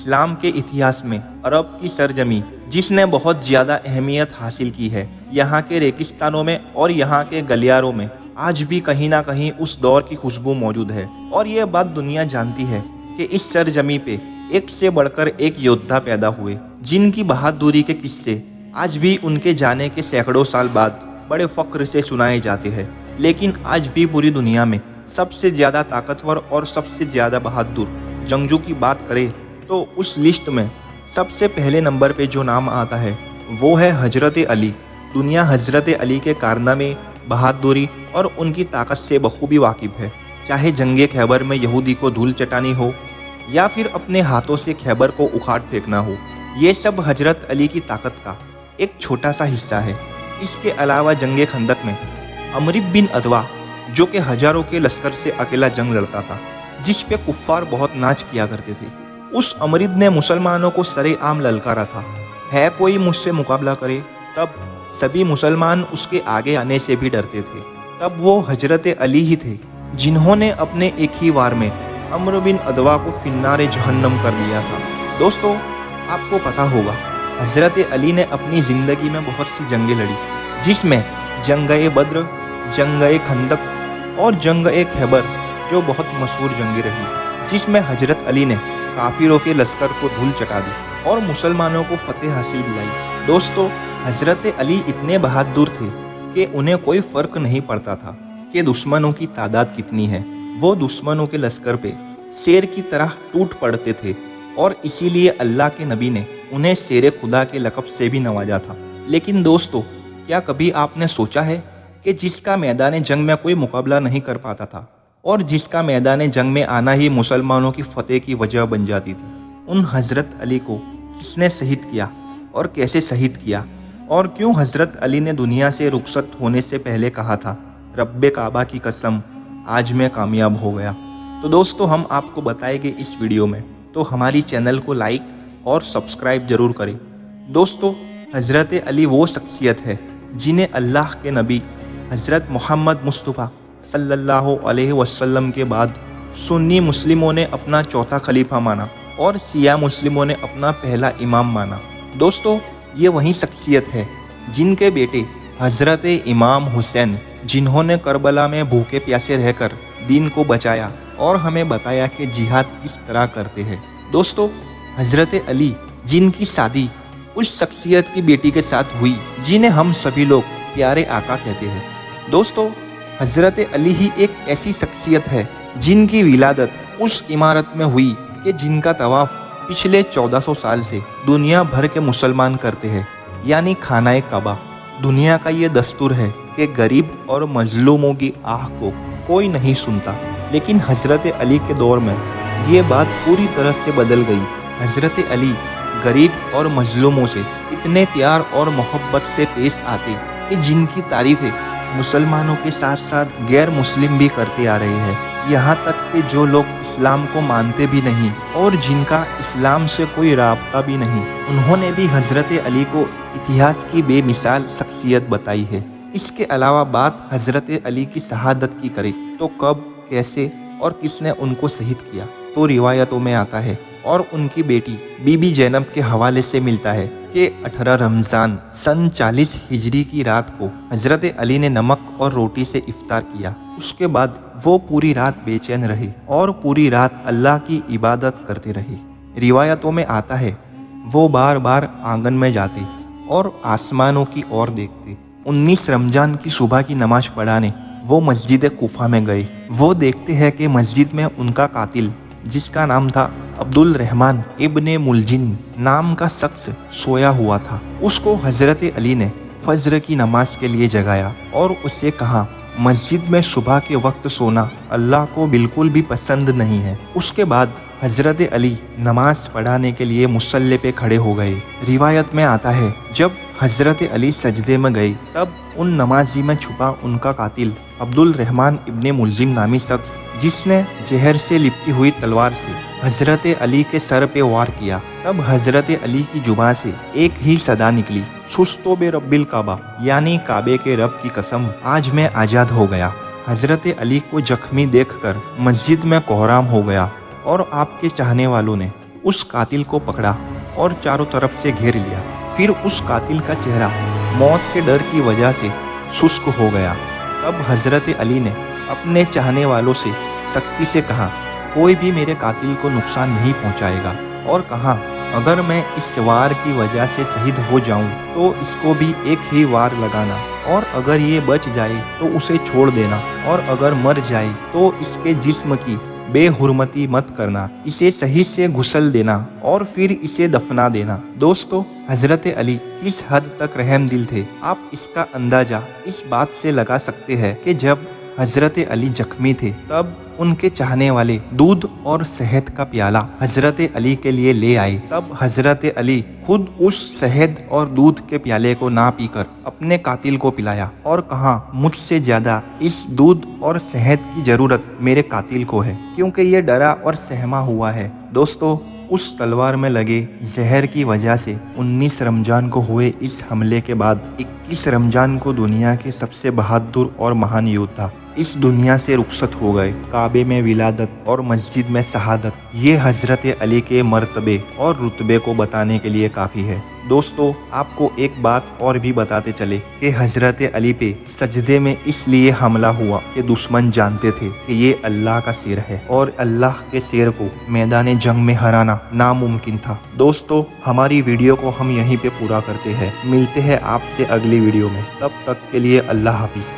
इस्लाम के इतिहास में अरब की सरजमी जिसने बहुत ज़्यादा अहमियत हासिल की है। यहाँ के रेगिस्तानों में और यहाँ के गलियारों में आज भी कहीं ना कहीं उस दौर की खुशबू मौजूद है। और ये बात दुनिया जानती है कि इस सरजमी पे एक से बढ़कर एक योद्धा पैदा हुए जिनकी बहादुरी के किस्से आज भी उनके जाने के सैकड़ों साल बाद बड़े फख्र से सुनाए जाते हैं। लेकिन आज भी पूरी दुनिया में सबसे ज़्यादा ताकतवर और सबसे ज़्यादा बहादुर जंगजू की बात करें तो उस लिस्ट में सबसे पहले नंबर पे जो नाम आता है वो है हजरत अली। दुनिया हजरत अली के कारनामे, बहादुरी और उनकी ताकत से बखूबी वाकिफ है। चाहे जंगे खैबर में यहूदी को धूल चटानी हो या फिर अपने हाथों से खैबर को उखाड़ फेंकना हो, ये सब हजरत अली की ताकत का एक छोटा सा हिस्सा है। इसके अलावा जंगे खंदक में अमर बिन अदवा जो कि हजारों के लश्कर से अकेला जंग लड़ता था, जिस पे कुफ्फार बहुत नाच किया करते थे, उस अमरिद ने मुसलमानों को सरेआम ललकारा था, है कोई मुझसे मुकाबला करे। तब सभी मुसलमान उसके आगे आने से भी डरते थे। तब वो हजरत अली ही थे जिन्होंने अपने एक ही वार में अमर बिन अदवा को फिन्नारे जहन्नम कर दिया था। दोस्तों, आपको पता होगा हजरत अली ने अपनी ज़िंदगी में बहुत सी जंगें लड़ी, जिसमें जंग-ए बद्र, जंग-ए खंदक और जंग-ए खैबर जो बहुत मशहूर जंगें रही, जिसमें हजरत अली ने काफिरों के लश्कर को धूल चटा दी और मुसलमानों को फतेह हासिल दिलाई। दोस्तों, हजरत अली इतने बहादुर थे कि उन्हें कोई फ़र्क नहीं पड़ता था कि दुश्मनों की तादाद कितनी है। वो दुश्मनों के लश्कर पे शेर की तरह टूट पड़ते थे और इसीलिए अल्लाह के नबी ने उन्हें शेर खुदा के लक़ब से भी नवाजा था। लेकिन दोस्तों, क्या कभी आपने सोचा है कि जिसका मैदान जंग में कोई मुकाबला नहीं कर पाता था और जिसका मैदान जंग में आना ही मुसलमानों की फतेह की वजह बन जाती थी, उन हजरत अली को किसने शहीद किया और कैसे शहीद किया, और क्यों हजरत अली ने दुनिया से रुखसत होने से पहले कहा था, रब्बे काबा की कसम आज मैं कामयाब हो गया। तो दोस्तों, हम आपको बताएंगे इस वीडियो में, तो हमारी चैनल को लाइक और सब्सक्राइब जरूर करें। दोस्तों, हजरत अली वो शख्सियत है जिन्हें अल्लाह के नबी हजरत मोहम्मद मुस्तफ़ा सल्लल्लाहु अलैहि वसल्लम के बाद सुन्नी मुस्लिमों ने अपना चौथा खलीफा माना और शिया मुस्लिमों ने अपना पहला इमाम माना। दोस्तों, ये वही शख्सियत है जिनके बेटे हजरत इमाम हुसैन, जिन्होंने करबला में भूखे प्यासे रहकर दीन को बचाया और हमें बताया कि जिहाद किस तरह करते हैं। दोस्तों, हजरत अली जिनकी शादी उस शख्सियत की बेटी के साथ हुई जिन्हें हम सभी लोग प्यारे आका कहते हैं। दोस्तों, हजरत अली ही एक ऐसी शख्सियत है जिनकी विलादत उस इमारत में हुई कि जिनका तवाफ पिछले 1400 साल से दुनिया भर के मुसलमान करते हैं, यानी खानाए काबा। दुनिया का ये दस्तूर है कि गरीब और मजलूमों की आह को कोई नहीं सुनता, लेकिन हजरत अली के दौर में ये बात पूरी तरह से बदल गई। हजरत अली गरीब और मजलूमों से इतने प्यार और मोहब्बत से पेश आते कि जिनकी तारीफ़ें मुसलमानों के साथ साथ गैर मुस्लिम भी करते आ रहे हैं। यहाँ तक कि जो लोग इस्लाम को मानते भी नहीं और जिनका इस्लाम से कोई राब्ता भी नहीं, उन्होंने भी हजरत अली को इतिहास की बेमिसाल शख्सियत बताई है। इसके अलावा बात हजरत अली की शहादत की करें तो कब, कैसे और किसने उनको शहीद किया, तो रिवायतों में आता है और उनकी बेटी बीबी जैनब के हवाले से मिलता है कि 18 रमज़ान सन 40 हिजरी की रात को हजरत अली ने नमक और रोटी से इफ्तार किया। उसके बाद वो पूरी रात बेचैन रहे और पूरी रात अल्लाह की इबादत करते रहे। रिवायतों में आता है वो बार बार आंगन में जाते और आसमानों की ओर देखते। 19 रमज़ान की सुबह की नमाज पढ़ाने वो मस्जिद कुफा में गए। वो देखते हैं कि मस्जिद में उनका कातिल, जिसका नाम था अब्दुल रहमान इब्ने मुलजिन नाम का शख्स, सोया हुआ था। उसको हजरत अली ने फज्र की नमाज के लिए जगाया और उससे कहा, मस्जिद में सुबह के वक्त सोना अल्लाह को बिल्कुल भी पसंद नहीं है। उसके बाद हजरत अली नमाज पढ़ाने के लिए मुसल्ले पे खड़े हो गए। रिवायत में आता है जब हजरत अली सजदे में गए तब उन नमाजी में छुपा उनका कातिल अब्दुल रहमान इब्ने मुलजिम नामी शख्स, जिसने जहर से लिपटी हुई तलवार से हजरत अली के सर पे वार किया। तब हजरत अली की जुबान से एक ही सदा निकली, सुस्तो बे रब्बिल काबा, यानी काबे के रब की कसम आज मैं आज़ाद हो गया। हजरत अली को जख्मी देखकर मस्जिद में कोहराम हो गया और आपके चाहने वालों ने उस कातिल को पकड़ा और चारों तरफ से घेर लिया। फिर उस कातिल का चेहरा मौत के डर की वजह से शुष्क हो गया। तब हजरत अली ने अपने चाहने वालों से सख्ती से कहा, कोई भी मेरे कातिल को नुकसान नहीं पहुंचाएगा, और कहा, अगर मैं इस वार की वजह से शहीद हो जाऊं तो इसको भी एक ही वार लगाना, और अगर ये बच जाए तो उसे छोड़ देना, और अगर मर जाए तो इसके जिस्म की बेहुरमती मत करना, इसे सही से गुस्ल देना और फिर इसे दफना देना। दोस्तों, हजरत अली किस हद तक रहम दिल थे, आप इसका अंदाजा इस बात से लगा सकते हैं कि जब हजरत अली जख्मी थे तब उनके चाहने वाले दूध और शहद का प्याला हजरत अली के लिए ले आए। तब हजरत अली खुद उस शहद और दूध के प्याले को ना पीकर अपने कातिल को पिलाया और कहा, मुझसे ज्यादा इस दूध और शहद की जरूरत मेरे कातिल को है, क्योंकि ये डरा और सहमा हुआ है। दोस्तों, उस तलवार में लगे जहर की वजह से 19 रमजान को हुए इस हमले के बाद 21 रमजान को दुनिया के सबसे बहादुर और महान योद्धा इस दुनिया से रुखसत हो गए। काबे में विलादत और मस्जिद में शहादत, ये हजरत अली के मर्तबे और रुतबे को बताने के लिए काफ़ी है। दोस्तों, आपको एक बात और भी बताते चले कि हजरत अली पे सजदे में इसलिए हमला हुआ कि दुश्मन जानते थे कि ये अल्लाह का शेर है और अल्लाह के शेर को मैदान जंग में हराना नामुमकिन था। दोस्तों, हमारी वीडियो को हम यहीं पे पूरा करते हैं। मिलते हैं आपसे अगली वीडियो में, तब तक के लिए अल्लाह हाफिज।